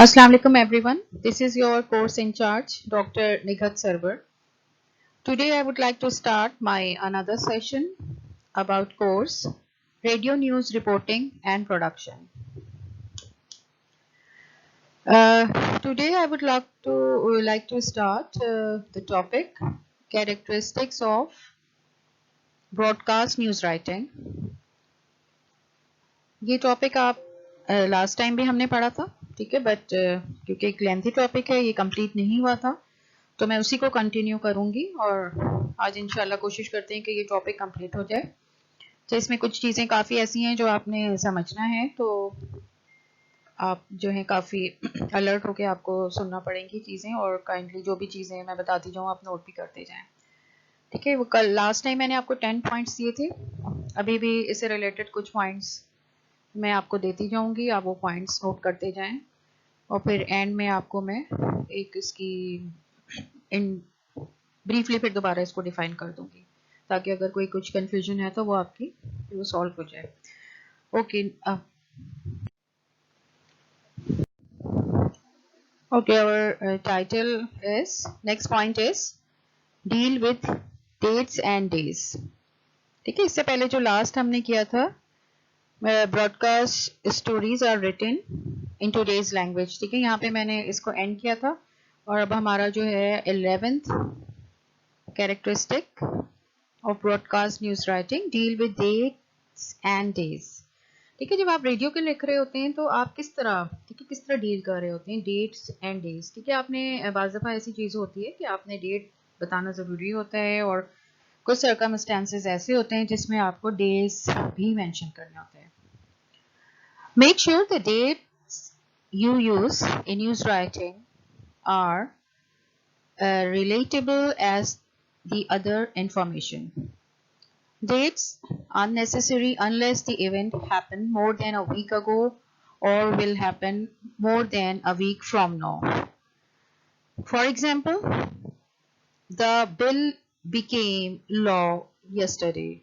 Assalamu alaikum everyone. This is your course in charge, Dr. Nighat Sarwar. Today I would like to start my another session about course Radio News Reporting and Production. Today I would like to start the topic characteristics of broadcast news writing. ये topic आप last time भी हमने पढ़ा था, ठीक है, but क्योंकि एक लेंथी टॉपिक है, ये कंप्लीट नहीं हुआ था, तो मैं उसी को कंटिन्यू करूंगी और आज इंशाल्लाह कोशिश करते हैं कि ये टॉपिक कंप्लीट हो जाए। तो इसमें कुछ चीज़ें काफ़ी ऐसी हैं जो आपने समझना है, तो आप जो है काफ़ी अलर्ट होकर आपको सुनना पड़ेंगी चीज़ें, और काइंडली जो भी चीज़ें मैं बताती जाऊँ आप नोट भी करते जाएँ, ठीक है। वो कल लास्ट टाइम मैंने आपको 10 पॉइंट्स दिए थे, अभी भी इससे रिलेटेड कुछ पॉइंट्स मैं आपको देती जाऊंगी, आप वो पॉइंट्स नोट करते जाएं और फिर एंड में आपको मैं एक इसकी इन ब्रीफली फिर दोबारा इसको डिफाइन कर दूंगी, ताकि अगर कोई कुछ कंफ्यूजन है तो वो आपकी वो सॉल्व हो जाए। Okay okay, our title is, next point is deal with dates and days, ठीक है। इससे पहले जो लास्ट हमने किया था, broadcast stories are written in today's language, ठीक है, यहाँ पे मैंने इसको एंड किया था। और अब हमारा जो है 11th characteristic of broadcast news writing, deal with dates and days, ठीक है। जब आप रेडियो के लिख रहे होते हैं तो आप किस तरह, ठीक है, किस तरह डील कर रहे होते हैं डेट्स एंड डेज, ठीक है। आपने बाज़ दफ़ा ऐसी चीज़ होती है कि आपने डेट बताना ज़रूरी होता है, और कुछ सर्कमस्टेंसेस ऐसे होते हैं जिसमें आपको डेज भी मेंशन करने होते हैं। Make sure the dates you use in news writing are relatable as the other information. Dates are necessary unless the event happened more than a week ago or will happen more than a week from now. For example, the bill became law yesterday.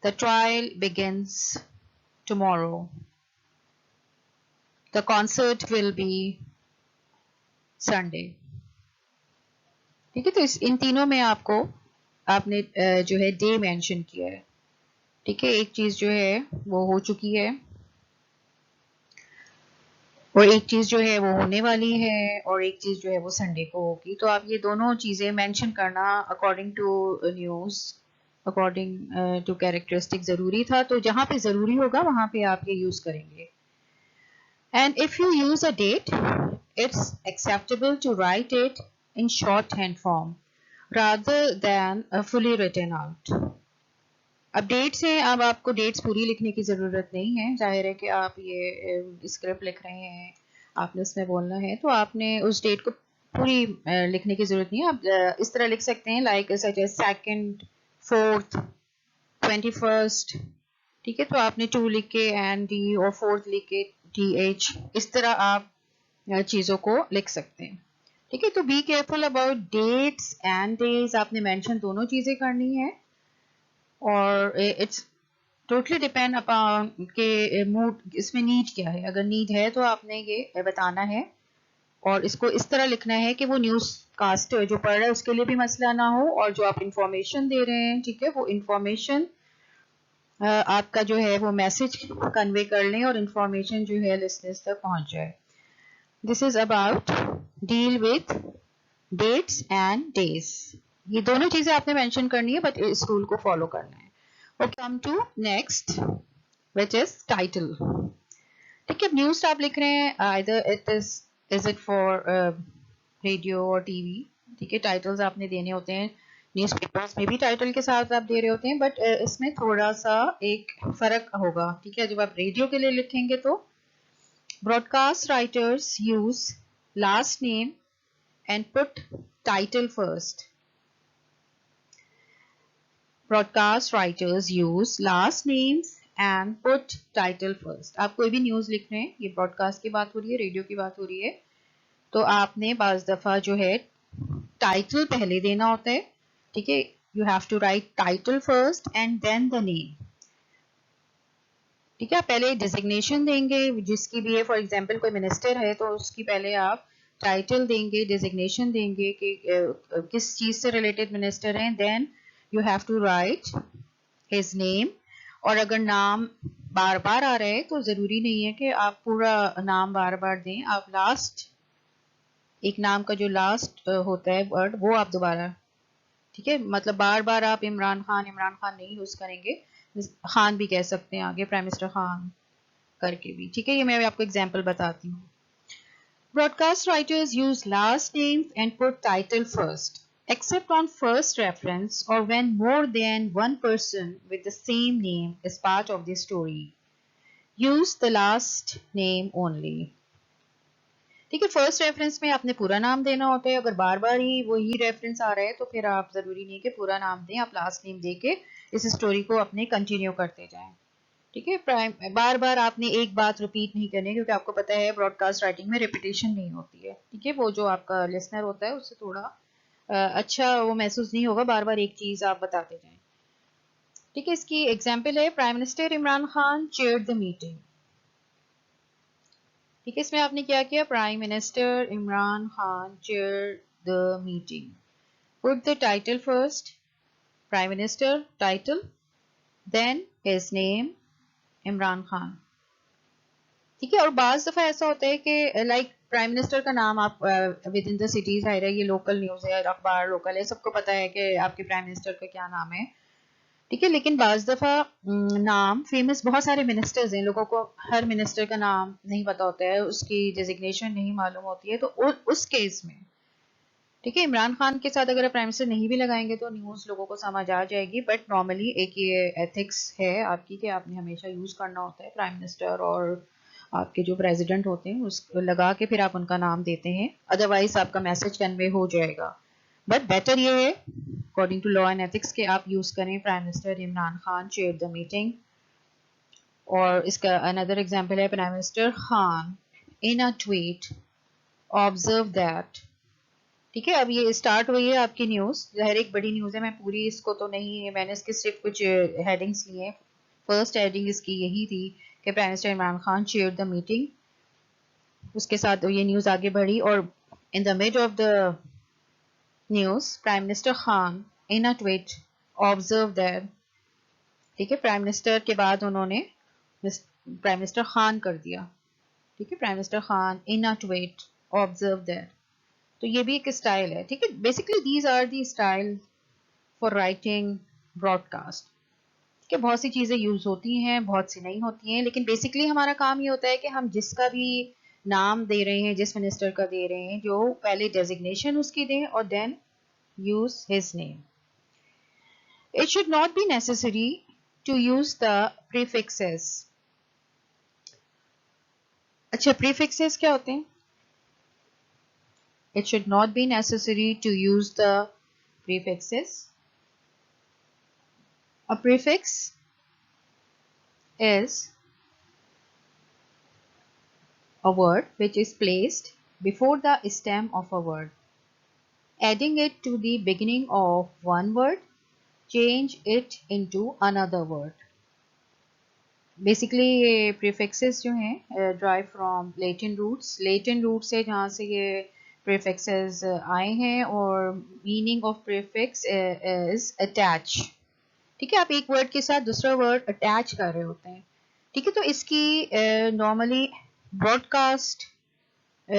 The trial begins tomorrow. The concert will be Sunday. ठीक है, तो इन तीनों में आपने जो है day mention किया है, ठीक है। एक चीज जो है वो हो चुकी है और एक चीज जो है वो होने वाली है, और एक चीज जो है वो संडे को होगी। तो आप ये दोनों चीजें मेंशन करना according to news, according to characteristic जरूरी था, तो जहां पे जरूरी होगा वहां पे आप ये यूज करेंगे। And if you use a date, it's acceptable to write it in shorthand form rather than fully written out. अब डेट्स हैं, अब आपको डेट्स पूरी लिखने की ज़रूरत नहीं है। जाहिर है कि आप ये स्क्रिप्ट लिख रहे हैं, आपने उसमें बोलना है, तो आपने उस डेट को पूरी लिखने की ज़रूरत नहीं है। आप इस तरह लिख सकते हैं, like such as 2nd, 4th, 21st, ठीक है। तो आपने 2 लिख के एंड डी, और 4th लिख के TH, इस तरह आप चीज़ों को लिख सकते हैं, ठीक है। तो be careful about dates and days, आपने मेंशन दोनों चीजें करनी है, और इट्स टोटली डिपेंड अपॉन के मूड, इसमें नीड क्या है। अगर नीड है तो आपने ये बताना है, और इसको इस तरह लिखना है कि वो न्यूज कास्टर जो पढ़ रहा है उसके लिए भी मसला ना हो, और जो आप इंफॉर्मेशन दे रहे हैं, ठीक है, वो इंफॉर्मेशन आपका जो है वो मैसेज कन्वे कर लें और इंफॉर्मेशन जो है लिसनर्स तक पहुंच जाए। This is about deal with dates and days. ये दोनों चीजें आपने मेंशन करनी है, बट इस रूल को फॉलो करना है। Okay, come to next, which is title, ठीक है। न्यूज आप लिख रहे हैं, either it is it for radio और टीवी, ठीक है। टाइटल्स आपने देने होते हैं, न्यूज़पेपर्स में भी टाइटल के साथ आप दे रहे होते हैं, बट इसमें थोड़ा सा एक फर्क होगा, ठीक है। जब आप रेडियो के लिए लिखेंगे तो broadcast writers use last name and put title first. Broadcast writers use last names and put title first. आप कोई भी न्यूज लिख रहे हैं, ये ब्रॉडकास्ट की बात हो रही है, रेडियो की बात हो रही है, तो आपने बाज दफा जो है टाइटल पहले देना होता है, ठीक है। You have to write title first and then the name, ٹھیک ہے. آپ پہلے ڈیزگنیشن دیں گے جس کی بھی ہے. فار ایگزامپل کوئی منسٹر ہے تو اس کی پہلے آپ ٹائٹل دیں گے, ڈیزگنیشن دیں گے کہ کس چیز سے ریلیٹڈ منسٹر ہیں. Then you have to write his name. اور اگر نام بار بار آ رہا ہے تو ضروری نہیں ہے کہ آپ پورا نام بار بار دیں. آپ لاسٹ ایک نام کا جو لاسٹ ہوتا ہے ورڈ وہ آپ دوبارہ, ٹھیک ہے, مطلب بار بار آپ عمران خان نہیں یوز کریں گے. خان بھی کہہ سکتے ہیں آگے, پرائم منسٹر خان کر کے بھی, ٹھیک ہے. یہ میں آپ کو ایگزامپل بتاتی ہوں. Broadcast writers use last names and put title first, except on first reference or when more than one person with the same name is part of the story. Use the last name only. ٹھیک ہے. First reference میں آپ نے پورا نام دینا ہوتا ہے. اگر بار بار ہی وہی ریفرنس آ رہا ہے تو پھر آپ ضروری نہیں کہ پورا نام دیں, آپ لاسٹ نیم دے کے اس اسٹوری کو اپنے کنٹینیو کرتے جائیں. ٹھیک ہے. بار بار آپ نے ایک بات ریپیٹ نہیں کرنی کیونکہ آپ کو پتا ہے براڈ کاسٹ رائٹنگ میں ریپیٹیشن نہیں ہوتی ہے. ٹھیک ہے. وہ جو آپ کا لسنر ہوتا ہے اس سے تھوڑا اچھا وہ محسوس نہیں ہوگا بار بار ایک چیز آپ بتاتے جائیں. ٹھیک ہے. اس کی ایگزامپل ہے prime minister Imran Khan chaired the meeting. ٹھیک ہے. اس میں آپ نے کیا کیا, prime minister Imran Khan chaired the meeting. Put the title first, prime minister title, then his name Imran Khan. ٹھیک ہے. اور بعض دفعہ ایسا ہوتا ہے کہ لائک پرائم منسٹر کا نام آپ ود ان دا سٹیز ظاہر ہے, یہ لوکل نیوز ہے, اخبار لوکل ہے, سب کو پتا ہے کہ آپ کے پرائم منسٹر کا کیا نام ہے. ٹھیک ہے. لیکن بعض دفعہ نام فیمس بہت سارے منسٹرز ہیں, لوگوں کو ہر منسٹر کا نام نہیں پتا ہوتا ہے, اس کی ڈیزگنیشن نہیں معلوم ہوتی ہے. تو اس کیس میں ٹھیک ہے, عمران خان کے ساتھ اگر آپ پرائم منسٹر نہیں بھی لگائیں گے تو نیوز لوگوں کو سمجھ آ جائے گی. بٹ نارملی ایک یہ ایتھکس ہے آپ کی کہ آپ نے ہمیشہ یوز کرنا ہوتا ہے پرائم منسٹر اور آپ کے جو پریزیڈنٹ ہوتے ہیں اس کو لگا کے پھر آپ ان کا نام دیتے ہیں, ادروائز آپ کا میسج کنوے ہو جائے گا. بٹ بیٹر یہ ہے according to law and ethics کہ آپ یوز کریں prime minister Imran Khan chaired the meeting. اور اس کا اندر ایگزامپل ہے prime minister Khan in a tweet observe that. ٹھیک ہے. اب یہ اسٹارٹ ہوئی ہے آپ کی نیوز, ظاہر ایک بڑی نیوز ہے, میں پوری اس کو تو نہیں, میں نے اس کے صرف کچھ ہیڈنگس لیے ہیں. فرسٹ ہیڈنگ اس کی یہی تھی کہ prime minister Imran Khan chaired the meeting. اس کے ساتھ یہ نیوز آگے بڑھی اور in the mid of the news prime minister Khan in a tweet observe that. ٹھیک ہے. پرائم منسٹر کے بعد انہوں نے پرائم منسٹر خان کر دیا. ٹھیک ہے. Prime minister Khan in a tweet observe that. تو یہ بھی ایک اسٹائل ہے. ٹھیک ہے. Basically these are the style for writing broadcast. ٹھیک ہے. بہت سی چیزیں یوز ہوتی ہیں, بہت سی نہیں ہوتی ہیں, لیکن بیسکلی ہمارا کام یہ ہوتا ہے کہ ہم جس کا بھی نام دے رہے ہیں, جس منسٹر کا دے رہے ہیں, جو پہلے ڈیزگنیشن اس کی دیں اور then use his name. It should not be necessary to use the prefixes. اچھا, prefixes کیا ہوتے ہیں؟ It should not be necessary to use the prefixes. A prefix is a word which is placed before the stem of a word. Adding it to the beginning of one word, change it into another word. Basically یہ prefixes جو ہیں drive from Latin roots. Latin root سے جہاں سے یہ prefixes آئے ہیں, اور meaning of prefix is attach. ٹھیک ہے. آپ ایک ورڈ کے ساتھ دوسرا ورڈ اٹیچ کر رہے ہوتے ہیں. ٹھیک ہے. تو اس کی نارملی براڈ کاسٹ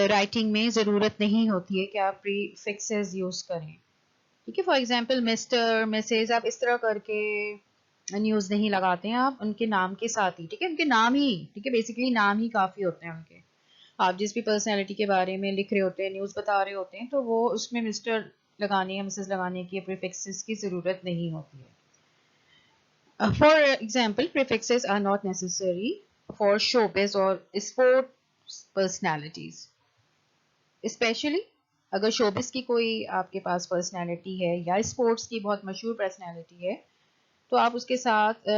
رائٹنگ میں ضرورت نہیں ہوتی ہے کہ آپ پریفکسز یوز کریں. ٹھیک ہے. فار ایگزامپل مسٹر, مسز, آپ اس طرح کر کے نیوز نہیں لگاتے ہیں, آپ ان کے نام کے ساتھ ہی. ٹھیک ہے. ان کے نام ہی, ٹھیک ہے, بیسکلی نام ہی کافی ہوتے ہیں ان کے. آپ جس بھی پرسنالٹی کے بارے میں لکھ رہے ہوتے ہیں, نیوز بتا رہے ہوتے ہیں, تو وہ اس میں مسٹر لگانے یا مسز لگانے کی پریفکسز کی ضرورت نہیں ہوتی ہے. For example prefixes are not necessary for showbiz اور اسپورٹس پرسنالٹیز. اسپیشلی اگر شوبز کی کوئی آپ کے پاس پرسنالٹی ہے یا اسپورٹس کی بہت مشہور پرسنالٹی ہے, تو آپ اس کے ساتھ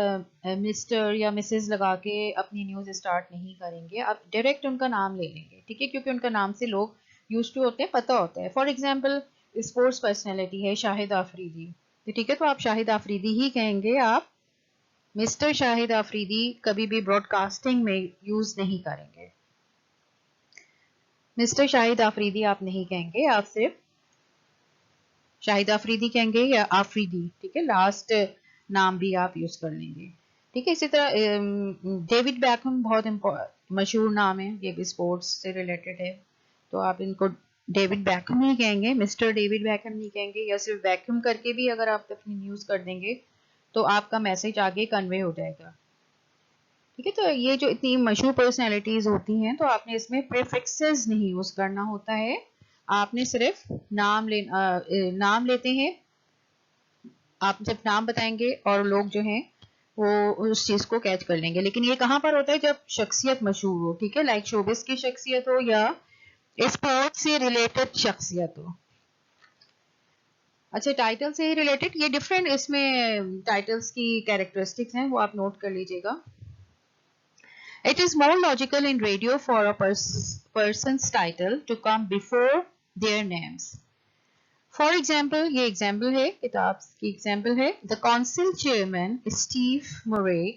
مسٹر یا مسز لگا کے اپنی نیوز اسٹارٹ نہیں کریں گے, آپ ڈائریکٹ ان کا نام لے لیں گے. ٹھیک ہے. کیونکہ ان کا نام سے لوگ یوز ٹو ہوتے ہیں, پتہ ہوتا ہے. فار ایگزامپل اسپورٹس پرسنالٹی ہے شاہد آفریدی, ٹھیک ہے, تو آپ شاہد آفریدی ہی کہیں گے آپ मिस्टर शाहिद आफरीदी कभी भी ब्रॉडकास्टिंग में यूज नहीं करेंगे. मिस्टर शाहिद आफरीदी आप नहीं कहेंगे, आप सिर्फ शाहिद आफरीदी कहेंगे या आफरीदी. ठीक है, लास्ट नाम भी आप यूज कर लेंगे. ठीक है, इसी तरह डेविड बैकहम बहुत मशहूर नाम है, ये भी स्पोर्ट्स से रिलेटेड है, तो आप इनको डेविड बैकहम ही कहेंगे, मिस्टर डेविड बैकहम नहीं कहेंगे, या सिर्फ बैकहम करके भी अगर आप अपनी न्यूज कर देंगे तो आपका मैसेज आगे कन्वे हो जाएगा. ठीक है, तो ये जो इतनी मशहूर पर्सनैलिटीज होती हैं तो आपने इसमें प्रीफिक्सेस नहीं यूज करना होता है, आपने सिर्फ नाम लेते हैं, आप सिर्फ नाम बताएंगे और लोग जो हैं वो उस चीज को कैच कर लेंगे. लेकिन ये कहाँ पर होता है, जब शख्सियत मशहूर हो. ठीक है, लाइक शोबिस की शख्सियत हो या स्पोर्ट्स से रिलेटेड शख्सियत हो. अच्छा, टाइटल से ही रिलेटेड ये डिफरेंट इसमें टाइटल्स की कैरेक्टरिस्टिक्स हैं, वो आप नोट कर लीजिएगा. It is more logical in radio for a person's title to come before their names. For example, ये example है, किताब की example है, the council chairman Steve Murray.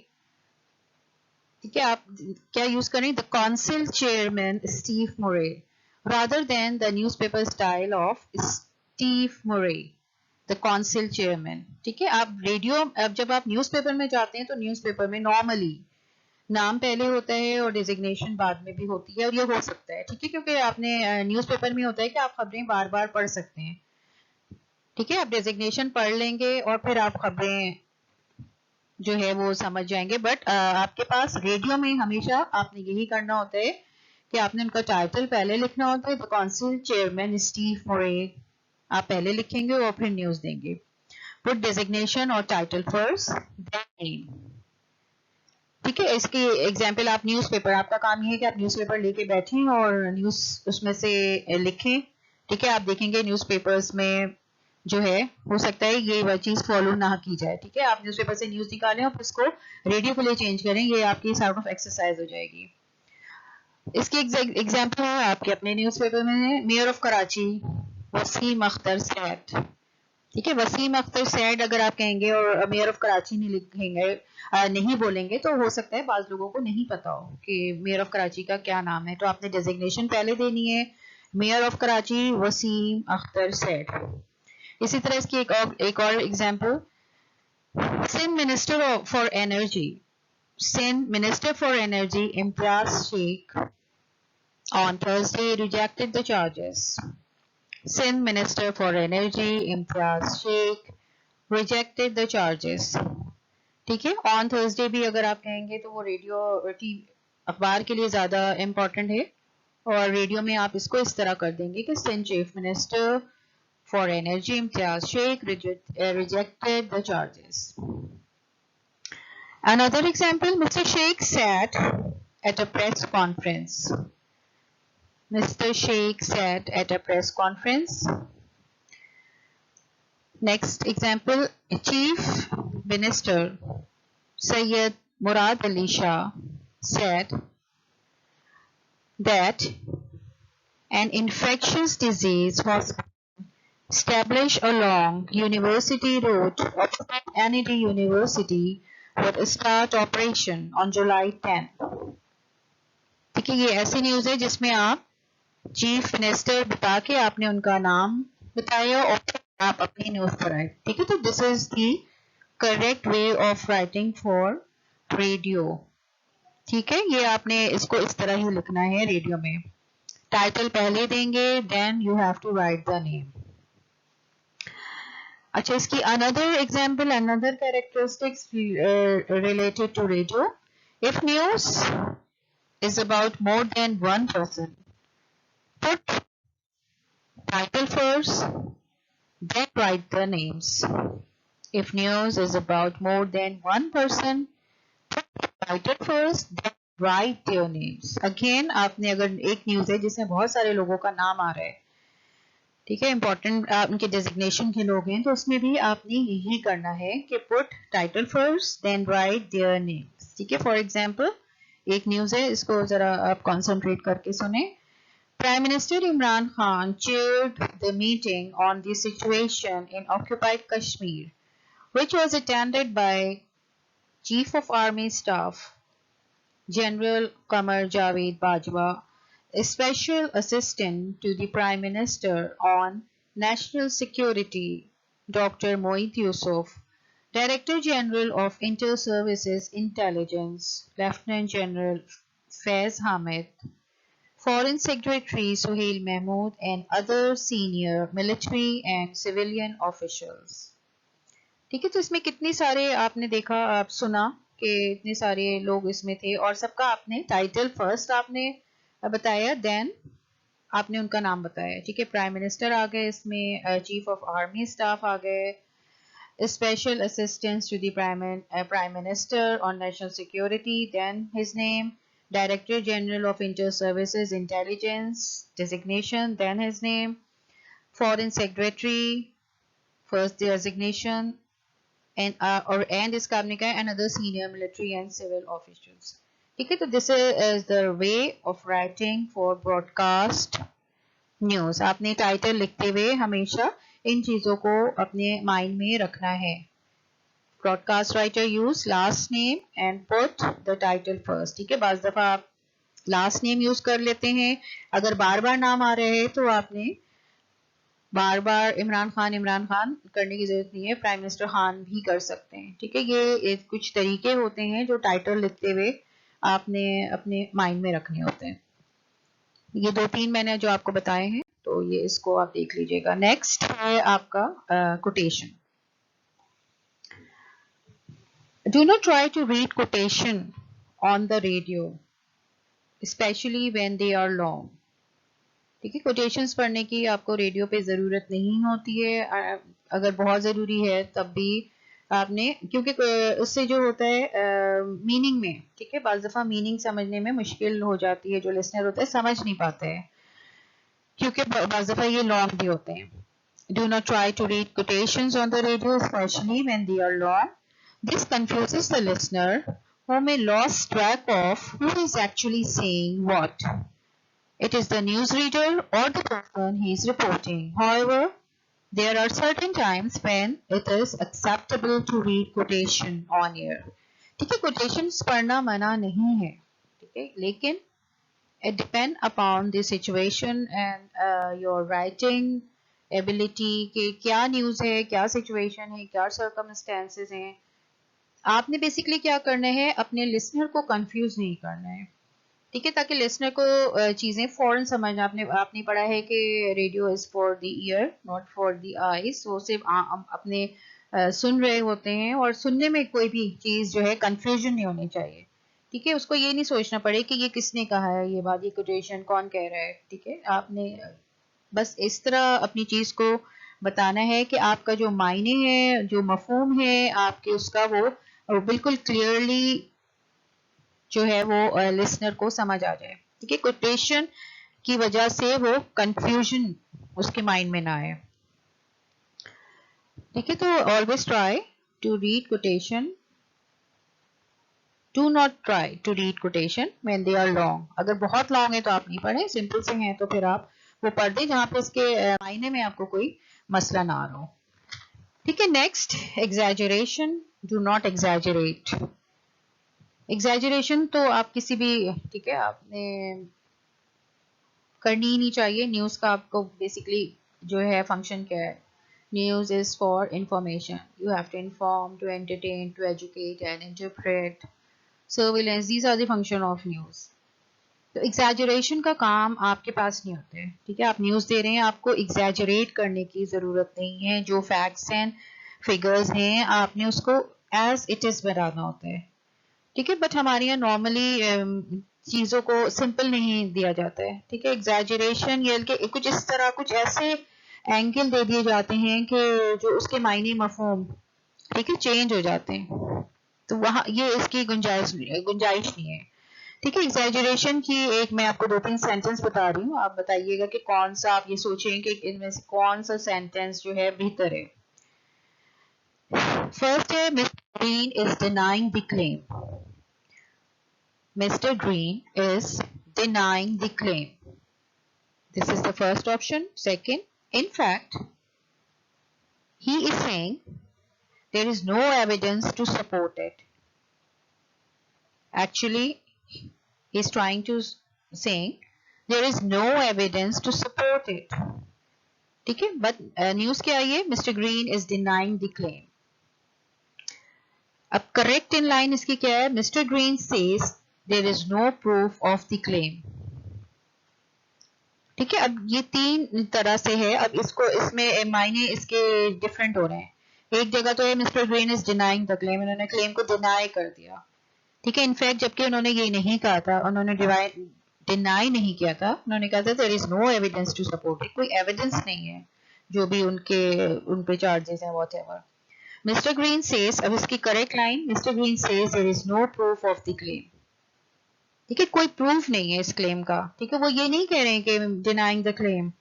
ठीक है, आप क्या यूज करें, the council chairman Steve Murray rather than the newspaper style of Steve Murray, the council chairman. ठीक है, आप रेडियो, अब जब आप न्यूज़पेपर में जाते हैं तो न्यूज़पेपर में नॉर्मली नाम पहले होता है और डेजिग्नेशन बाद में भी होती है, और ये हो सकता है. ठीक है, क्योंकि आपने न्यूज़पेपर में होता है कि आप खबरें बार बार पढ़ सकते हैं. ठीक है, आप डेजिग्नेशन पढ़ लेंगे और फिर आप खबरें जो है वो समझ जाएंगे. बट आपके पास रेडियो में हमेशा आपने यही करना होता है कि आपने उनका टाइटल पहले लिखना होता है. द काउंसिल चेयरमैन स्टीव मोरे आप पहले लिखेंगे और फिर न्यूज देंगे. पुट डेजिग्नेशन और टाइटल फर्स्ट, देन नेम. ठीक है, इसकी एग्जाम्पल आप न्यूज़पेपर, आपका काम ये है कि आप न्यूज़पेपर लेके बैठें और न्यूज़ उसमें से लिखें. ठीक है, आप देखेंगे न्यूज़पेपर्स में जो है हो सकता है ये वह चीज़ फॉलो ना की जाए. ठीक है, आप न्यूज़पेपर से न्यूज़ निकालें और उसको रेडियो के लिए चेंज करें, ये आपकी सॉर्ट ऑफ एक्सरसाइज हो जाएगी. इसकी एग्जाम्पल है आपके अपने न्यूज़पेपर में, mayor of Karachi Waseem Akhtar said. ठीक है, वसीम अख्तर सैड अगर आप कहेंगे और मेयर ऑफ कराची नहीं लिखेंगे, नहीं बोलेंगे, तो हो सकता है बाज लोगों को नहीं पता हो कि मेयर ऑफ कराची का क्या नाम है. तो आपने डेजिग्नेशन पहले देनी है, mayor of Karachi Waseem Akhtar said. इसी तरह इसकी एक और example, Sindh minister for energy, Sindh minister for energy Imtiaz Sheikh on Thursday rejected the charges. Sindh Minister for Energy Imtiaz Sheikh rejected the charges. ठीक है, ऑन थर्सडे भी अगर आप कहेंगे तो वो रेडियो अखबार के लिए ज़्यादा इम्पोर्टेंट है, और रेडियो में आप इसको इस तरह कर देंगे कि Sindh chief minister for energy Imtiaz Sheikh rejected the charges. Another example, Mr. Sheikh sat at a press conference. Mr. Sheikh sat at a press conference. Next example, Chief Minister Syed Murad Ali Shah said that an infectious disease was established along University Road of Kennedy University would start operation on July 10. ठीक है, ये ऐसी news है जिसमें आप chief minister बता के आपने उनका नाम बताया और आप अपनी न्यूज पर आए. ठीक है, तो this is the correct way of writing for radio. ठीक है, ये आपने इसको इस तरह ही लिखना है रेडियो में, टाइटल पहले देंगे, then you have to write the name. अच्छा, इसकी another example, another characteristics related to radio, if news is about more than one person, put title first, then write the names. If news is about more than one person, put title first, then write their names. Again, आपने अगर एक news है जिसमें बहुत सारे लोगों का नाम आ रहा है, ठीक है, इंपॉर्टेंट उनके डेजिग्नेशन के लोग हैं, तो उसमें भी आपने यही करना है कि put title first, then write their names. ठीक है, फॉर एग्जाम्पल एक न्यूज है, इसको जरा आप कॉन्सेंट्रेट करके सुने. Prime Minister Imran Khan chaired the meeting on the situation in occupied Kashmir, which was attended by Chief of Army Staff General Qamar Javed Bajwa, Special Assistant to the Prime Minister on National Security Dr. Moeed Yusuf, Director General of Inter-Services Intelligence Lieutenant General Faiz Hamid, Foreign Secretary Suhail Mahmood and other senior military and civilian officials. ठीक है, तो इसमें कितने सारे आपने देखा, आप सुना कि इतने सारे लोग इसमें थे और सबका आपने टाइटल फर्स्ट आपने बताया, देन आपने उनका नाम बताया. ठीक है, प्राइम मिनिस्टर आ गए इसमें, चीफ ऑफ आर्मी स्टाफ आ गए, special assistant to the prime minister on national security, then his name, director general of inter services intelligence designation, then his name, foreign secretary first designation, and इसका आपने कहा another senior military and civil officials. ठीक है, तो this is the way of writing for broadcast news. आपने title लिखते हुए हमेशा इन चीजों को अपने माइंड में रखना है. Broadcast writer use last name and put the title first. ठीक है, बाज़ दफा आप last name यूज कर लेते हैं, अगर बार बार नाम आ रहे हैं तो आपने बार बार इमरान खान करने की जरूरत नहीं है, प्राइम मिनिस्टर खान भी कर सकते हैं. ठीक है, ये कुछ तरीके होते हैं जो टाइटल लिखते हुए आपने अपने माइंड में रखने होते हैं. ये 2-3 मैंने जो आपको बताए हैं, तो ये इसको आप देख लीजिएगा. नेक्स्ट है आपका quotation. Do not try to read quotation on the radio especially when they are long. ठीक है, कोटेशंस पढ़ने की आपको रेडियो पे ज़रूरत नहीं होती है, अगर बहुत ज़रूरी है तब भी आपने, क्योंकि उससे जो होता है मीनिंग में, ठीक है, बाज़ दफ़ा मीनिंग समझने में मुश्किल हो जाती है, जो लिसनर होता है समझ नहीं पाते हैं क्योंकि बाज़ दफ़ा ये लॉन्ग भी होते हैं. Do not try to read quotations on the radio especially when they are long. This confuses the listener who may lose track of who is actually saying what. It is the newsreader or the person he is reporting. However, there are certain times when it is acceptable to read quotation on air. ठीक है, quotations पढ़ना मना नहीं है, ठीक है, लेकिन it depend upon the situation and your writing ability कि क्या news है, क्या situation है, क्या circumstances हैं. आपने basically क्या करना है, अपने listener को confuse नहीं करना है. ठीक है, ताकि लिसनर को चीजें फौरन समझ. आपने पढ़ा है कि radio is for the year not for the eyes. वो सिर्फ अपने सुन रहे होते हैं और सुनने में कोई भी चीज जो है कंफ्यूजन नहीं होनी चाहिए. ठीक है, उसको ये नहीं सोचना पड़े कि ये किसने कहा है ये बात, ये कोटेशन कौन कह रहा है. ठीक है, आपने बस इस तरह अपनी चीज को बताना है कि आपका जो मायने है, जो मफहूम है आपके, उसका वो बिल्कुल क्लियरली जो है वो लिसनर को समझ आ जाए. ठीक है, कोटेशन की वजह से वो कंफ्यूजन उसके माइंड में ना आए. ठीक है, तो always try to read quotation. Do not try to read quotation when they are long. अगर बहुत लॉन्ग है तो आप नहीं पढ़ें, सिंपल से हैं तो फिर आप वो पढ़ दें जहां पे इसके मायने में आपको कोई मसला ना हो. ठीक है, next exaggeration. Do not exaggerate. Exaggeration तो आप किसी भी, ठीक है, आपने करनी ही नहीं चाहिए. न्यूज़ का आपको बेसिकली जो है फंक्शन क्या है, news is for information. You have to inform, to entertain, to educate and interpret, surveillance, these are the function of news. तो एग्जैजरेशन का काम आपके पास नहीं होता है. ठीक है, आप न्यूज़ दे रहे हैं, आपको एग्जैजरेट करने की ज़रूरत नहीं है. जो फैक्ट्स एंड फिगर्स हैं आपने उसको एज इट इज़ बनाना होता है. ठीक है, बट हमारे यहाँ नॉर्मली चीज़ों को सिंपल नहीं दिया जाता है. ठीक है, एग्जैजरेशन ये कि कुछ इस तरह, कुछ ऐसे एंगल दे दिए जाते हैं कि जो उसके मायने मफहूम, ठीक है, चेंज हो जाते हैं. तो वहाँ ये इसकी गुंजाइश नहीं है. ठीक है, एग्जैजरेशन की एक मैं आपको 2-3 सेंटेंस बता रही हूँ, आप बताइएगा कि कौन सा, आप ये सोचें कि इनमें से कौन सा सेंटेंस जो है बेहतर है. फर्स्ट है, mister Green is denying the claim. Mr. Green is denying the claim. This is the first option. Second, in fact, he is saying there is no evidence to support it. actually he's trying to saying there is no evidence to support it. ठीक है, but news क्या आई है, mister Green is denying the claim. अब correct in line इसकी क्या है, mister Green says there is no proof of the claim. ठीक है, अब ये तीन तरह से है. अब इसको इसमें मायने इसके डिफरेंट हो रहे हैं. एक जगह तो है mister Green is denying the claim, इन्होंने क्लेम को डिनाई कर दिया. ठीक है, इनफैक्ट जबकि उन्होंने ये नहीं कहा था, उन्होंने डिनाई नहीं किया था, उन्होंने कहा था there is no evidence to support it, कोई एविडेंस नहीं है जो भी उन पे चार्जेस हैं व्हाटएवर. मिस्टर ग्रीन सेज, अब इसकी correct line, mister Green says there is no proof of the claim. ठीक है, कोई प्रूफ नहीं है इस क्लेम का. ठीक है, वो ये नहीं कह रहे हैं कि डिनाइंग द क्लेम.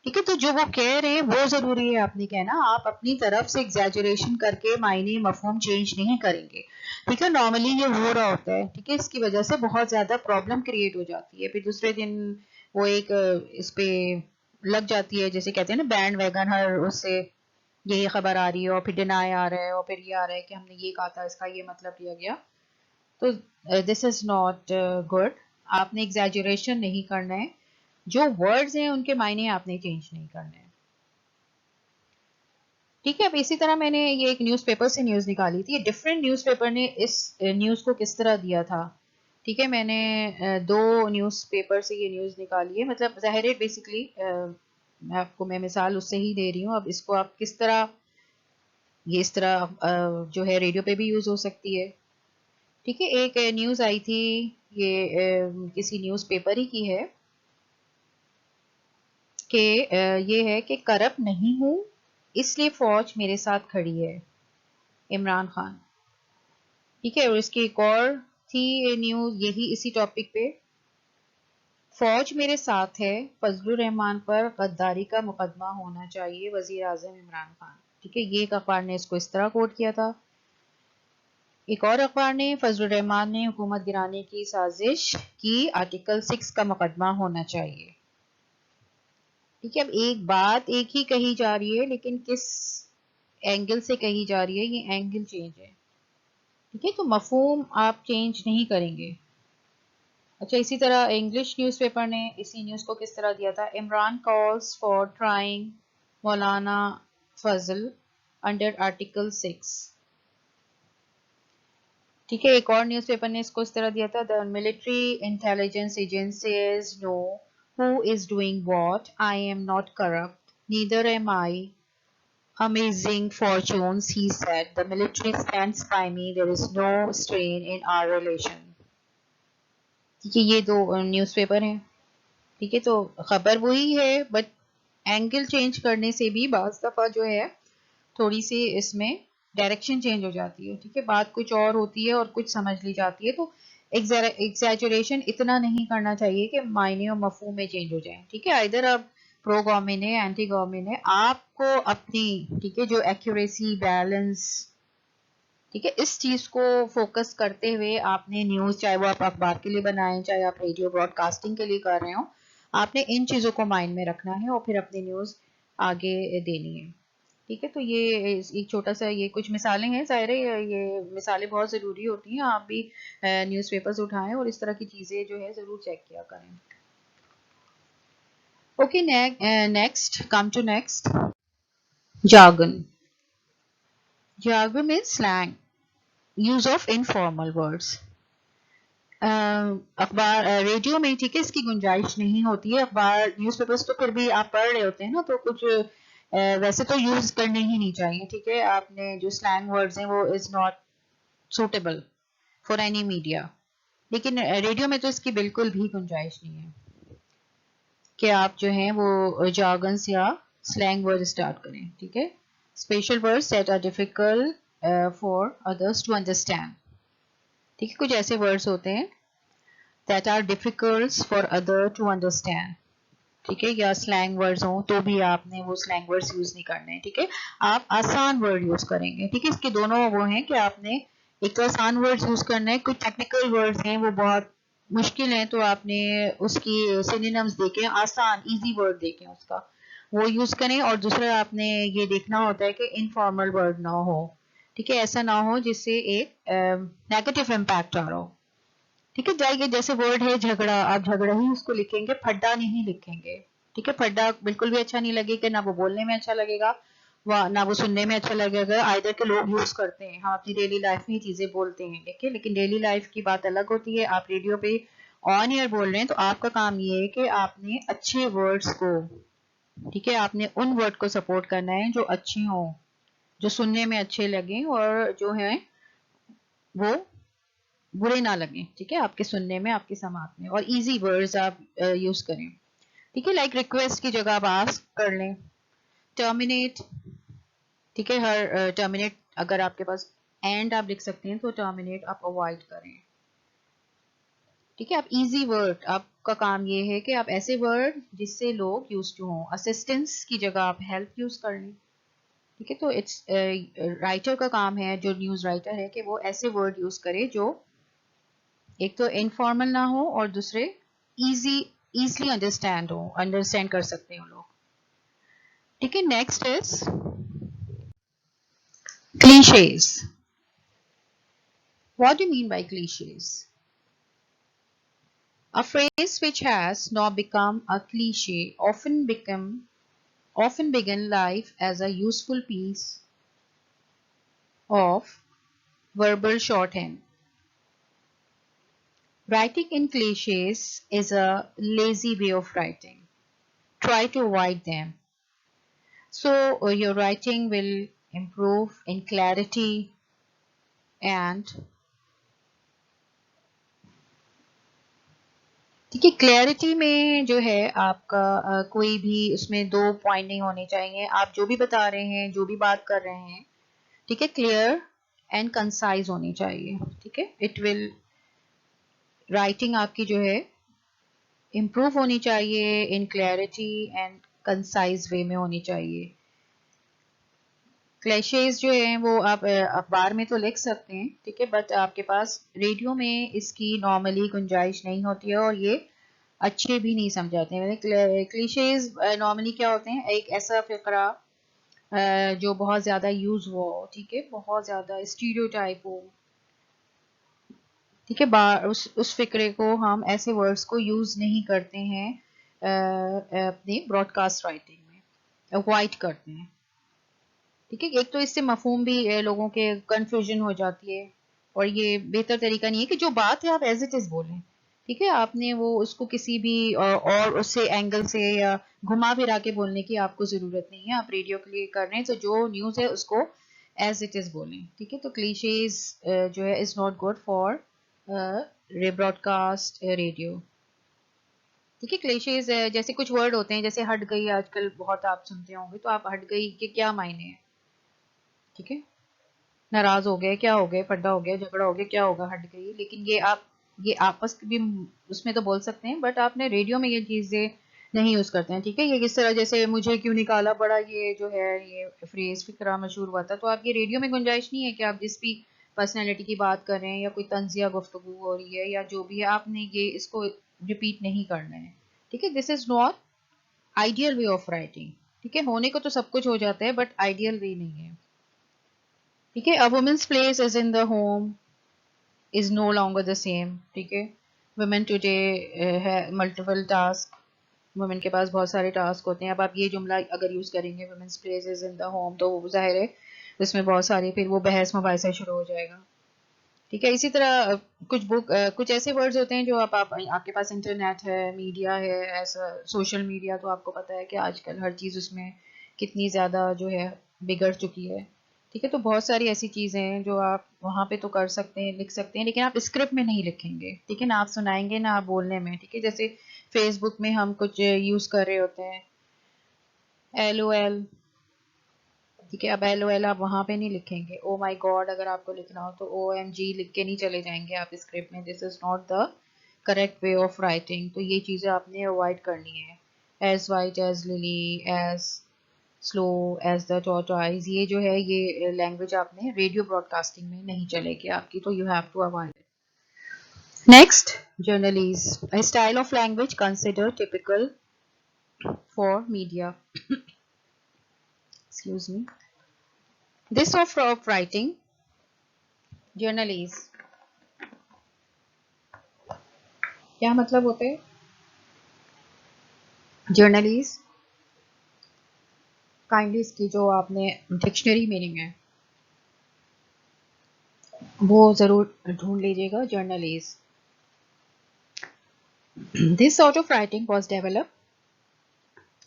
ठीक है, तो जो वो कह रहे हैं वो जरूरी है आपने कहना. आप अपनी तरफ से एग्जैजरेशन करके मायने मफहूम चेंज नहीं करेंगे. ठीक है, नॉर्मली ये हो रहा होता है. ठीक है, इसकी वजह से बहुत ज्यादा प्रॉब्लम क्रिएट हो जाती है. फिर दूसरे दिन वो एक इस पे लग जाती है, जैसे कहते हैं ना बैंड वैगन, हर उससे यही खबर आ रही है और फिर डिनाई आ रहा है और फिर ये आ रहा है कि हमने ये कहा था, इसका ये मतलब लिया गया. तो दिस इज नॉट गुड. आपने एग्जैजरेशन नहीं करना है. जो वर्ड्स हैं उनके मायने आपने चेंज नहीं करने हैं. ठीक है, अब इसी तरह मैंने ये एक न्यूज़पेपर से न्यूज़ निकाली थी. डिफरेंट न्यूज़पेपर ने इस न्यूज़ को किस तरह दिया था. ठीक है, मैंने दो न्यूज़पेपर से ये न्यूज़ निकाली है. मतलब ज़ाहिर है बेसिकली आपको मैं मिसाल उससे ही दे रही हूँ. अब इसको आप किस तरह, ये इस तरह जो है रेडियो पे भी यूज़ हो सकती है. ठीक है, एक न्यूज़ आई थी, ये किसी न्यूज़पेपर ही की है कि ये है कि करप्ट नहीं हूँ इसलिए फौज मेरे साथ खड़ी है, इमरान खान. ठीक है, और इसकी एक और थी न्यूज़ यही इसी टॉपिक पे, फौज मेरे साथ है, फजलुर रहमान पर गद्दारी का मुकदमा होना चाहिए, वजीर आजम इमरान खान. ठीक है, ये एक अखबार ने इसको इस तरह कोट किया था. एक और अखबार ने, फजलुर रहमान ने हुकूमत गिराने की साजिश की, आर्टिकल 6 का मुकदमा होना चाहिए. ठीक है, अब एक बात एक ही कही जा रही है लेकिन किस एंगल से कही जा रही है, ये एंगल चेंज है. ठीक है, तो मफहूम आप चेंज नहीं करेंगे. अच्छा, इसी तरह इंग्लिश न्यूज़पेपर ने इसी न्यूज़ को किस तरह दिया था, Imran calls for trying Maulana Fazal under article 6. ठीक है, एक और न्यूज़पेपर ने इसको इस तरह दिया था, the military intelligence agencies know who is doing what, I am not corrupt, neither am I. Amazing fortunes, he said, the military stands by me, there is no strain in our relation. ठीक है, ये दो newspaper हैं. ठीक है, तो खबर वही है बट एंगल चेंज करने से भी बाज़ दफ़ा जो है थोड़ी सी इसमें डायरेक्शन चेंज हो जाती है. ठीक है, बात कुछ और होती है और कुछ समझ ली जाती है. तो एग्जैजरेशन इतना नहीं करना चाहिए कि मायने और मफहूम में चेंज हो जाए. ठीक है, इधर आप प्रो गवर्नमेंट है एंटी गवर्नमेंट है, आपको अपनी ठीक है जो एक्यूरेसी बैलेंस, ठीक है, इस चीज को फोकस करते हुए आपने न्यूज, चाहे वो आप अखबार के लिए बनाएं चाहे आप रेडियो ब्रॉडकास्टिंग के लिए कर रहे हो, आपने इन चीजों को माइंड में रखना है और फिर अपनी न्यूज आगे देनी है. ठीक है, तो ये एक छोटा सा ये कुछ मिसालें हैं. ज़ाहिर है ये मिसालें बहुत ज़रूरी होती हैं. आप भी न्यूज़पेपर्स उठाएं और इस तरह की चीज़ें जो है ज़रूर चेक किया करें. Okay, next come to next, jargon. Jargon means slang, use of informal words. अखबार रेडियो में ठीक है इसकी गुंजाइश नहीं होती है. अखबार न्यूज़पेपर्स तो फिर भी आप पढ़ रहे होते हैं ना, तो कुछ वैसे तो यूज करने ही नहीं चाहिए. ठीक है, आपने जो स्लैंग वर्ड्स हैं वो is not suitable for any media. लेकिन रेडियो में तो इसकी बिल्कुल भी गुंजाइश नहीं है कि आप जो हैं वो जार्गन्स या स्लैंग वर्ड स्टार्ट करें. ठीक है, special words that are difficult for others to understand. ठीक है, कुछ ऐसे वर्ड्स होते हैं that are difficult for other to understand. ठीक है, या स्लैंग वर्ड्स हो तो भी आपने वो स्लैंग वर्ड्स यूज नहीं करने. ठीक है, आप आसान वर्ड यूज करेंगे. ठीक है, इसके दोनों वो हैं कि आपने एक तो आसान वर्ड्स यूज करना है, कुछ टेक्निकल वर्ड्स हैं वो बहुत मुश्किल हैं तो आपने उसकी सिनोनिम्स देखें, आसान इजी वर्ड देखें उसका, वो यूज करें. और दूसरा आपने ये देखना होता है कि इनफॉर्मल वर्ड ना हो. ठीक है, ऐसा ना हो जिससे एक नेगेटिव इम्पैक्ट आ रहा हो. ठीक है, जाइए जैसे वर्ड है झगड़ा, आप झगड़ा ही उसको लिखेंगे, फड्डा नहीं लिखेंगे। ठीक है, फड्डा बिल्कुल भी अच्छा नहीं लगेगा, ना वो बोलने में अच्छा लगेगा, ना वो सुनने में अच्छा लगेगा। आइदर के लोग यूज करते हैं, हम अपनी डेली लाइफ में ये चीजें बोलते हैं, देखिए, लेकिन डेली लाइफ की बात अलग होती है। आप रेडियो पे ऑन ईयर बोल रहे हैं, तो आपका काम ये है कि आपने अच्छे वर्ड्स को, ठीक है, आपने उन वर्ड को सपोर्ट करना है जो अच्छे हों, जो सुनने में अच्छे लगे और जो है वो बुरे ना लगे। ठीक है, आपके सुनने में, आपके समाज में, और इजी वर्ड्स आप यूज करें। ठीक है, लाइक रिक्वेस्ट की जगह आप आस्क कर लें। टर्मिनेट, ठीक है, हर टर्मिनेट अगर आपके पास एंड आप लिख सकते हैं तो टर्मिनेट आप अवॉइड करें। ठीक है, आप इजी वर्ड, आपका काम ये है कि आप ऐसे वर्ड जिससे लोग यूज टू हों। असिस्टेंस की जगह आप हेल्प यूज कर लें। ठीक है, तो इट्स राइटर का काम है, जो न्यूज राइटर है, कि वो ऐसे वर्ड यूज करे जो एक तो इनफॉर्मल ना हो और दूसरे इजीली अंडरस्टैंड कर सकते हो लोग। ठीक है, next is clichés. What do you mean by clichés? A phrase which has now become a cliche often begin life as a useful piece of verbal shorthand. Writing in cliches is a lazy way of writing. Try to avoid them. So your writing will improve in clarity and, ठीक है, clarity में जो है आपका कोई भी उसमें दो पॉइंट नहीं होने चाहिए। आप जो भी बता रहे हैं, जो भी बात कर रहे हैं, ठीक है, क्लियर एंड कंसाइज होनी चाहिए। ठीक है, इट विल, राइटिंग आपकी जो है इम्प्रूव होनी चाहिए इन क्लैरिटी एंड कंसाइज वे में होनी चाहिए। क्लैशेज जो हैं वो आप अखबार में तो लिख सकते हैं, ठीक है, बट आपके पास रेडियो में इसकी नॉर्मली गुंजाइश नहीं होती है और ये अच्छे भी नहीं समझाते हैं। क्लीशेज नॉर्मली क्या होते हैं, एक ऐसा फिक्रा जो बहुत ज्यादा यूज हुआ हो, ठीक है, बहुत ज्यादा स्टीरियोटाइप हो, ठीक है, उस फिक्रे को हम ऐसे वर्ड्स को यूज नहीं करते हैं अपने ब्रॉडकास्ट राइटिंग में, अवॉइड करते हैं। ठीक है, एक तो इससे मफहूम भी लोगों के कंफ्यूजन हो जाती है और ये बेहतर तरीका नहीं है कि जो बात है आप एज इट इज बोलें। ठीक है, आपने वो उसको किसी भी और उससे एंगल से या घुमा फिरा के बोलने की आपको जरूरत नहीं है। आप रेडियो के लिए कर रहे हैं तो जो न्यूज है उसको एज इट इज बोलें। ठीक है, तो क्लीशेज जो है is not good for broadcast radio. ठीक है, क्लीशेज जैसे कुछ वर्ड होते हैं, जैसे हट गई, आजकल बहुत आप सुनते होंगे, तो आप हट गई के क्या मायने हैं? ठीक है, नाराज हो गए, क्या हो गए, फड्डा हो गया, झगड़ा हो गया, क्या होगा, हट गई, लेकिन ये आपस भी उसमें तो बोल सकते हैं, बट आपने रेडियो में ये चीजें नहीं यूज करते हैं। ठीक है, ये किस तरह, जैसे मुझे क्यों निकाला, बड़ा ये जो है ये फ्रेज फिक्रा मशहूर हुआ था, तो आप ये रेडियो में गुंजाइश नहीं है कि आप जिस भी पर्सनैलिटी की बात कर रहे हैं या कोई तंजिया गुफ्तगू हो रही है या जो भी है, आपने ये इसको रिपीट नहीं करना है। ठीक है, this is not ideal way of writing. ठीक है, होने को तो सब कुछ हो जाता है बट आइडियल वे नहीं है। ठीक है, a women's place is in the home is no longer the same. ठीक है, वुमेन टुडे है मल्टीपल टास्क, वुमेन के पास बहुत सारे टास्क होते हैं। अब आप ये जुमला अगर यूज करेंगे women's place is in the home, तो जाहिर है उसमें बहुत सारी फिर वो बहस मुबाहिसा शुरू हो जाएगा। ठीक है, इसी तरह कुछ ऐसे वर्ड्स होते हैं जो आपके पास इंटरनेट है, मीडिया है, ऐसा सोशल मीडिया, तो आपको पता है कि आजकल हर चीज़ उसमें कितनी ज़्यादा जो है बिगड़ चुकी है। ठीक है, तो बहुत सारी ऐसी चीज़ें हैं जो आप वहाँ पे तो कर सकते हैं, लिख सकते हैं, लेकिन आप स्क्रिप्ट में नहीं लिखेंगे। ठीक है ना, आप सुनाएंगे ना, आप बोलने में। ठीक है, जैसे फेसबुक में हम कुछ यूज़ कर रहे होते हैं, LOL, ठीक है, अब LOL आप वहां पे नहीं लिखेंगे। ओ माई गॉड अगर आपको लिखना हो तो OMG लिख के नहीं चले जाएंगे आप स्क्रिप्ट में। This is not the correct way of writing, तो ये चीजें आपने अवॉइड करनी है। As white as lily, as slow as the tortoise, ये जो है ये लैंग्वेज आपने रेडियो ब्रॉडकास्टिंग में नहीं चलेगी आपकी, तो you have to avoid it. Next, journalese, a style of language considered typical for media. Excuse me. This of writing, journalese, کیا مطلب ہوتے ہیں جرنلسٹ؟ کائنڈلی اس کی جو آپ نے ڈکشنری میننگ ہے وہ ضرور ڈھونڈ لیجیے گا. Journalist. This sort of writing was developed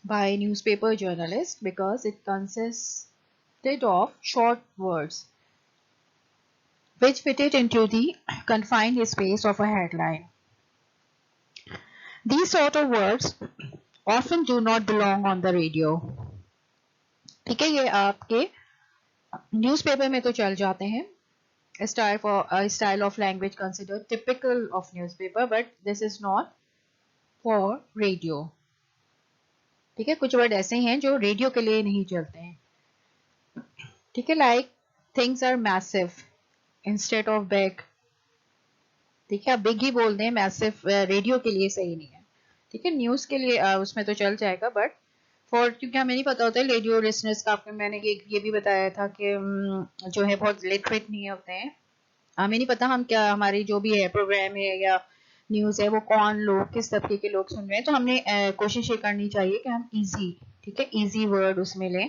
by newspaper journalists because it consisted of short words which fitted into the confined space of a headline. These sort of words often do not belong on the radio. ٹھیک ہے, یہ آپ کے news paper میں تو چل جاتے ہیں. Style of language considered typical of newspaper, but this is not for radio. ٹھیک ہے, کچھ ورڈ ایسے ہیں جو ریڈیو کے لیے نہیں چلتے ہیں. ٹھیک ہے, like things are massive instead of big. ٹھیک ہے, آپ بگ ہی بول دیں, میسو ریڈیو کے لیے صحیح نہیں ہے. ٹھیک ہے, نیوز کے لیے اس میں تو چل جائے گا, بٹ کیونکہ ہمیں نہیں پتا ہوتا ہے ریڈیو لسنرس کا. میں نے یہ بھی بتایا تھا کہ جو ہے بہت لٹریٹ نہیں ہوتے ہیں, ہمیں نہیں پتا ہم کیا, ہماری جو بھی ہے پروگرام ہے یا نیوز ہے وہ کون لوگ, کس طبقے کے لوگ سن رہے ہیں. تو ہم نے کوشش یہ کرنی چاہیے کہ ہم ایزی, ٹھیک ہے, ایزی ورڈ اس میں لیں.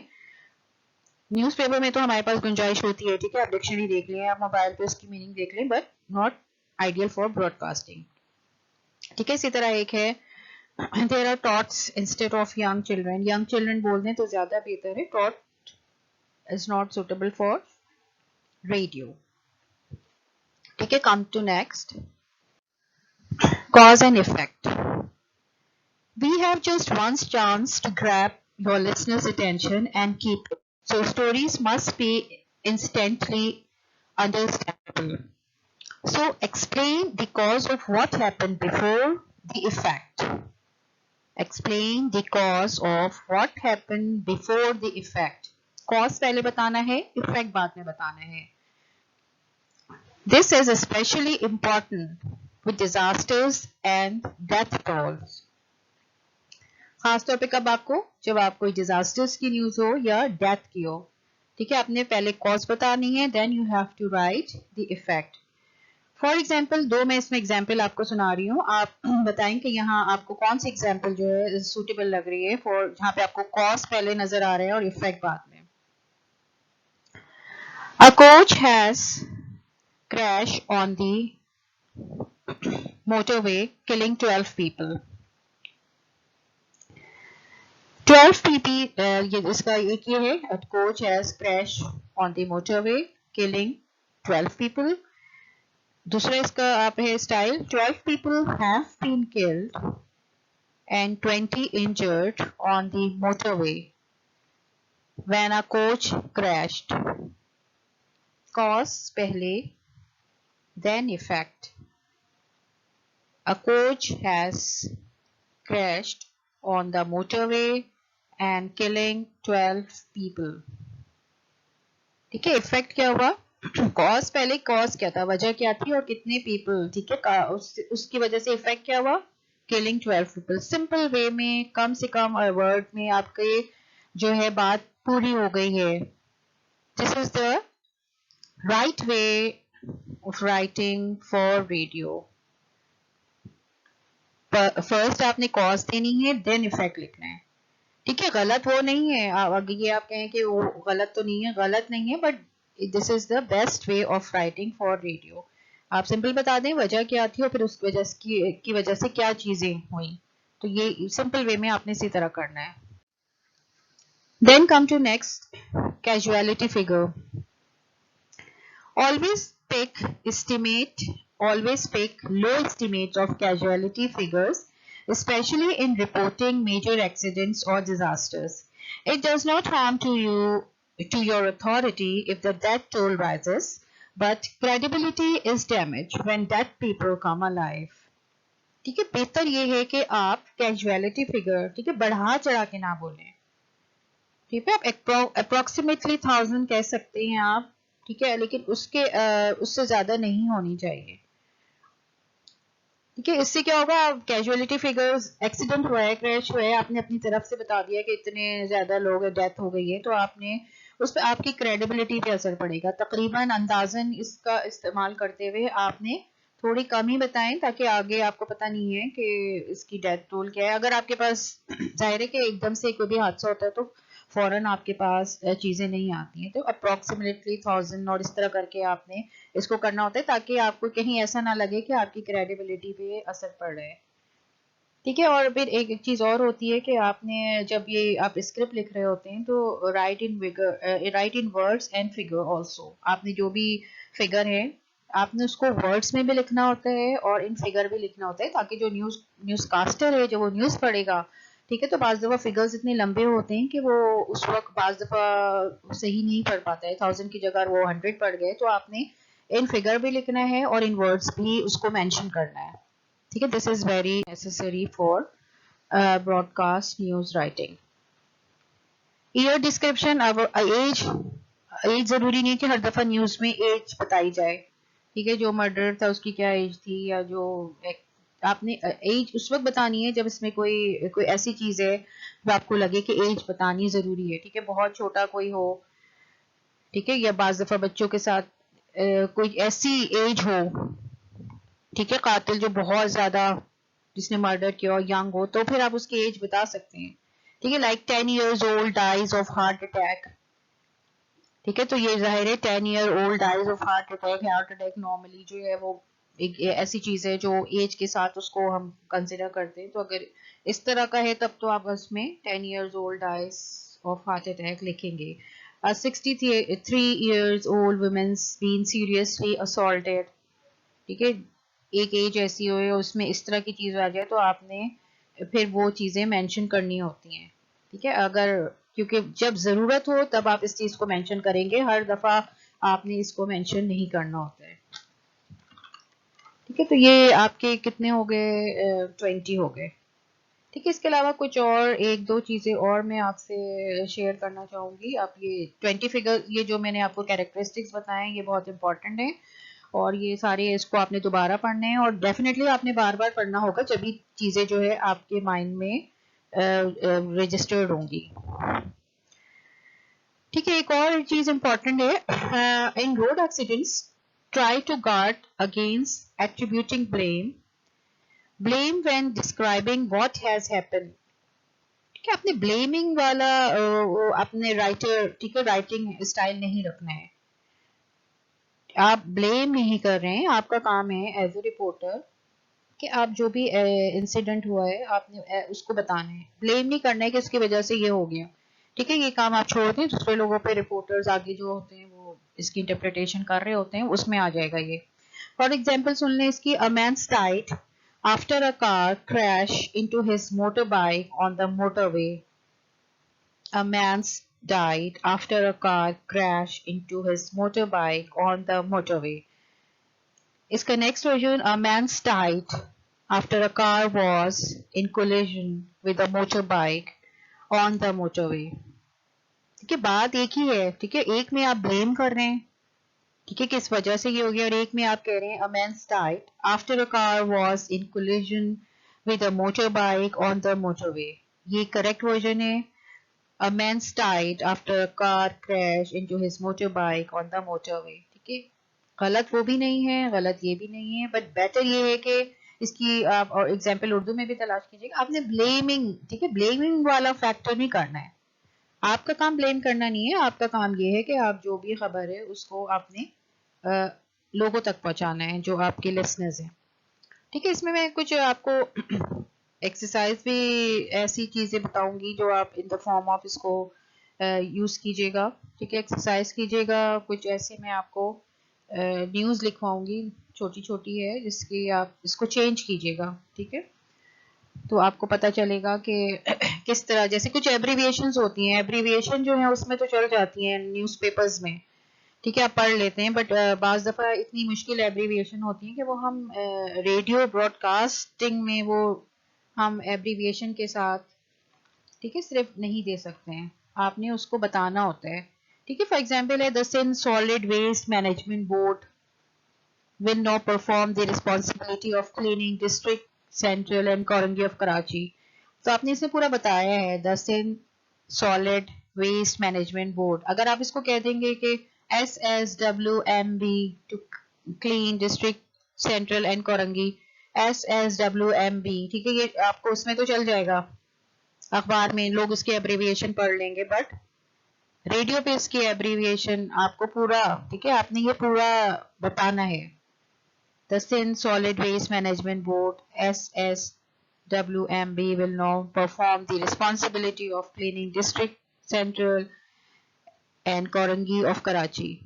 نیوز پیپر میں تو ہمارے پاس گنجائش ہوتی ہے, ٹھیک ہے, آپ ڈکشنری دیکھ لیں, آپ موبائل پہ اس کی میننگ دیکھ لیں, but not ideal for broadcasting. ٹھیک ہے, اسی طرح ایک ہے there are tots instead of young children. young children بول دیں تو زیادہ بہتر ہے. tot is not suitable for radio. ٹھیک ہے, come to next. Cause and effect. We have just one chance to grab your listeners' attention and keep it. So stories must be instantly understandable. So explain the cause of what happened before the effect. Explain the cause of what happened before the effect. Cause پہلے بتانا ہے, effect بعد میں بتانا ہے. This is especially important with disasters and death tolls. خاص طور پہ کب آپ کو, جب آپ کوئی ڈیزاسٹرز کی نیوز ہو یا ڈیتھ کی ہو. ٹھیک ہے, آپ نے پہلے کاز بتانی ہے, then you have to write the effect. For example, دو میں اس میں ایگزامپل آپ کو سنا رہی ہوں, آپ بتائیں کہ یہاں آپ کو کون سی ایگزامپل جو ہے سوٹیبل لگ رہی ہے فار, جہاں پہ آپ کو کاز پہلے نظر آ رہا ہے اور افیکٹ بعد میں. A coach has crashed on the motorway killing 12 people. 12 people, یہ اس کا ایک یہ ہے, a coach has crashed on the motorway killing 12 people. دوسرا اس کا آپ ہے style, 12 people have been killed and 20 injured on the motorway when a coach crashed. Cause پہلے, then effect. A coach has crashed on the motorway and killing 12 people. ٹھیک ہے, effect کیا ہوا, cause پہلے, کاز کیا تھا, وجہ کیا تھی اور کتنے پیپل. ٹھیک ہے, اس کی وجہ سے افیکٹ کیا ہوا, killing 12 people. سمپل وے میں, کم سے کم ورڈ میں آپ کے جو ہے بات پوری ہو گئی ہے. This is the right way of writing for radio. First آپ نے کاز دینی ہے, دین افیکٹ لکھنا ہے. ٹھیک ہے, غلط وہ نہیں ہے, اگر یہ آپ کہیں کہ وہ غلط تو نہیں ہے, غلط نہیں ہے, but this is the best way of writing for radio. آپ سمپل بتا دیں وجہ کیا تھی اور پھر اس کی وجہ سے کیا چیزیں ہوئیں, تو یہ سمپل وے میں آپ نے اسی طرح کرنا ہے. Then come to next, casualty figure. Always pick low estimates of casualty figures, especially in reporting major accidents or disasters. It does not harm to your authority if the death toll rises, but credibility is damaged when dead people come alive. ٹھیک ہے, بہتر یہ ہے کہ آپ casualty figure, ٹھیک ہے, بڑھا چڑھا کے نہ بولیں. ٹھیک ہے, آپ اپروکسیمیٹلی 1000 کہہ سکتے ہیں آپ, ٹھیک ہے, لیکن اس سے زیادہ نہیں ہونی چاہیے. ٹھیک ہے, اس سے کیا ہوگا, کیجویلٹی فگرز, ایکسیڈنٹ ہوا ہے, کریش ہوا ہے, آپ نے اپنی طرف سے بتا دیا کہ اتنے زیادہ لوگ ڈیتھ ہو گئی ہے, تو آپ نے اس پہ آپ کی کریڈیبلٹی پہ اثر پڑے گا. تقریباً اندازاً اس کا استعمال کرتے ہوئے آپ نے تھوڑی کم ہی بتائیں تاکہ آگے آپ کو پتہ نہیں ہے کہ اس کی ڈیتھ ٹول کیا ہے. اگر آپ کے پاس ظاہر ہے کہ ایک دم سے کوئی بھی حادثہ ہوتا ہے تو فوراً آپ کے پاس چیزیں نہیں آتی ہیں, تو اپروکسیمیٹلی 1000 اور اس طرح کر کے آپ نے اس کو کرنا ہوتا ہے تاکہ آپ کو کہیں ایسا نہ لگے کہ آپ کی کریڈیبلٹی پہ اثر پڑ رہا ہے. ٹھیک ہے. اور پھر ایک چیز اور ہوتی ہے کہ آپ نے جب یہ آپ اسکرپٹ لکھ رہے ہوتے ہیں تو right in words and figure also. آپ نے جو بھی فگر ہے آپ نے اس کو ورڈس میں بھی لکھنا ہوتا ہے اور ان فگر بھی لکھنا ہوتا ہے تاکہ جو نیوز کاسٹر ہے جو وہ نیوز پڑھے گا, ٹھیک ہے, تو بعض دفعہ فگرز اتنے لمبے ہوتے ہیں کہ وہ اس وقت بعض دفعہ صحیح نہیں پڑھ پاتا ہے. 1000 کی جگہ وہ 100 پڑھ گئے, تو آپ نے ان فگر بھی لکھنا ہے اور ان ورڈس بھی اس کو مینشن کرنا ہے. ٹھیک ہے. This is very necessary for broadcast news writing. Air description. اب ایج ضروری نہیں کہ ہر دفعہ نیوز میں ایج بتائی جائے. ٹھیک ہے. جو مرڈر تھا اس کی کیا ایج تھی, یا جو آپ نے ایج اس وقت بتانی ہے جب اس میں کوئی ایسی چیز ہے جو آپ کو لگے کہ ایج بتانی ضروری ہے. ٹھیک ہے. بہت چھوٹا کوئی ہو, ٹھیک ہے, یا بعض دفعہ بچوں کے ساتھ کوئی ایسی ایج ہو, ٹھیک ہے, قاتل جو بہت زیادہ جس نے مرڈر کیا اور ینگ ہو, تو پھر آپ اس کی ایج بتا سکتے ہیں. ٹھیک ہے. Like 10 years old dies of heart attack. ٹھیک ہے. تو یہ ظاہر ہے 10 year old dies of heart attack. Heart attack normally جو ہے وہ ایک ایسی چیز ہے جو ایج کے ساتھ اس کو ہم کنسیڈر کرتے ہیں. تو اگر اس طرح کا ہے تب تو آپ اس میں 10 years old dies of heart attack لکھیں گے. 63 years old women's been seriously assaulted. ٹھیک ہے. ایک ایج ایسی ہوئے اس میں اس طرح کی چیز آ جائے تو آپ نے پھر وہ چیزیں مینشن کرنی ہوتی ہیں. ٹھیک ہے. اگر کیونکہ جب ضرورت ہو تب آپ اس چیز کو مینشن کریں گے, ہر دفعہ آپ نے اس کو مینشن نہیں کرنا ہوتا ہے. ٹھیک ہے. تو یہ آپ کے کتنے ہو گئے, 20 ہو گئے. ٹھیک ہے. اس کے علاوہ کچھ اور ایک دو چیزیں اور میں آپ سے شیئر کرنا چاہوں گی. آپ یہ 20 فگر, یہ جو میں نے آپ کو کیریکٹرسٹکس بتائے ہیں یہ بہت امپورٹنٹ ہے, اور یہ سارے اس کو آپ نے دوبارہ پڑھنے ہیں, اور ڈیفینیٹلی آپ نے بار بار پڑھنا ہوگا جب یہ چیزیں جو ہے آپ کے مائنڈ میں رجسٹرڈ ہوں گی. ٹھیک ہے. ایک اور چیز امپورٹنٹ ہے, in road accidents try to guard against attributing blame when describing what has happened. ٹھیک ہے. آپ نے بلیمنگ والا اپنے رائٹر, ٹھیک ہے, رائٹنگ اسٹائل نہیں رکھنا ہے. آپ بلیم نہیں کر رہے ہیں, آپ کا کام ہے ایز اے رپورٹر کہ آپ جو بھی انسیڈنٹ ہوا ہے آپ نے اس کو بتانا ہے. بلیم نہیں کرنا ہے کہ اس کی وجہ سے یہ ہو گیا. ٹھیک ہے. یہ کام آپ چھوڑ دیں, دوسرے لوگوں پہ رپورٹرز آگے جو ہوتے ہیں وہ اس کی انٹرپریٹیشن کر رہے ہوتے ہیں, اس میں آ جائے گا یہ. فار ایگزامپل سن لیں اس کی. A man died after a car crashed into his motorbike on the motorway. A man died after a car crashed into his motorbike on the motorway. اس کا next version. A man died after a car was in collision with a motorbike on the motorway. ٹھیک ہے. بات ایک ہی ہے. ٹھیک ہے. ایک میں آپ بلیم کر رہے ہیں, ٹھیک ہے, کس وجہ سے یہ ہو گیا, اور ایک میں آپ کہہ رہے ہیں A man died after a car was in collision with a motorbike on the motorway. یہ کریکٹ ورژن ہے. A man died after a car crashed into his motorbike on the motorway. ٹھیک ہے. غلط وہ بھی نہیں ہے, غلط یہ بھی نہیں ہے, بٹ بیٹر یہ ہے کہ اس کی آپ ایگزامپل اردو میں بھی تلاش کیجیے گا. آپ نے بلیمنگ, ٹھیک ہے, بلیمنگ والا فیکٹر نہیں کرنا ہے. آپ کا کام بلیم کرنا نہیں ہے. آپ کا کام یہ ہے کہ آپ جو بھی خبر ہے اس کو آپ نے لوگوں تک پہنچانا ہے جو آپ کے لسنرز ہیں. ٹھیک ہے. اس میں کچھ آپ کو ایکسرسائز بھی ایسی چیزیں بتاؤں گی جو آپ ان دا فارم آف اس کو یوز کیجیے گا. ٹھیک ہے. ایکسرسائز کیجیے گا. کچھ ایسے میں آپ کو نیوز لکھواؤں گی, چھوٹی چھوٹی ہے, جس کی آپ اس کو چینج کیجیے گا. ٹھیک ہے. تو آپ کو پتا چلے گا کہ کس طرح, جیسے کچھ ایبریویشنز ہوتی ہیں, ایبریویشن جو ہیں اس میں تو چل جاتی ہیں نیوز پیپرز میں, ٹھیک ہے, آپ پڑھ لیتے ہیں, بٹ بعض دفعہ اتنی مشکل ایبریویشن ہوتی ہیں کہ وہ ہم ریڈیو براڈ کاسٹنگ میں وہ ہم ایبریویشن کے ساتھ, ٹھیک ہے, صرف نہیں دے سکتے ہیں. آپ نے اس کو بتانا ہوتا ہے. ٹھیک ہے. فار ایگزامپل ہے, the Sindh Solid Waste Management Board will now perform the responsibility of cleaning district Central and Korangi of Karachi. تو آپ نے اسے پورا بتایا ہے, the Sindh Solid Waste Management Board. اگر آپ اس کو کہہ دیں گے کہ SSWMB to clean district central and Korangi SSWMB. ٹھیک ہے, یہ آپ کو اس میں تو چل جائے گا, اخبار میں لوگ اس کے ایبریویشن پڑھ لیں گے, بٹ ریڈیو پہ اس کی ایبریویشن آپ کو پورا, ٹھیک ہے, آپ نے یہ پورا بتانا ہے. The Sindh Solid Waste Management Board SSWMB will now perform the responsibility of cleaning district, central and Korangi of Karachi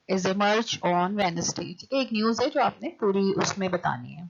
is emerged on Wednesday. ٹھیک ہے, ایک نیوز ہے جو آپ نے پوری اس میں بتانی ہے.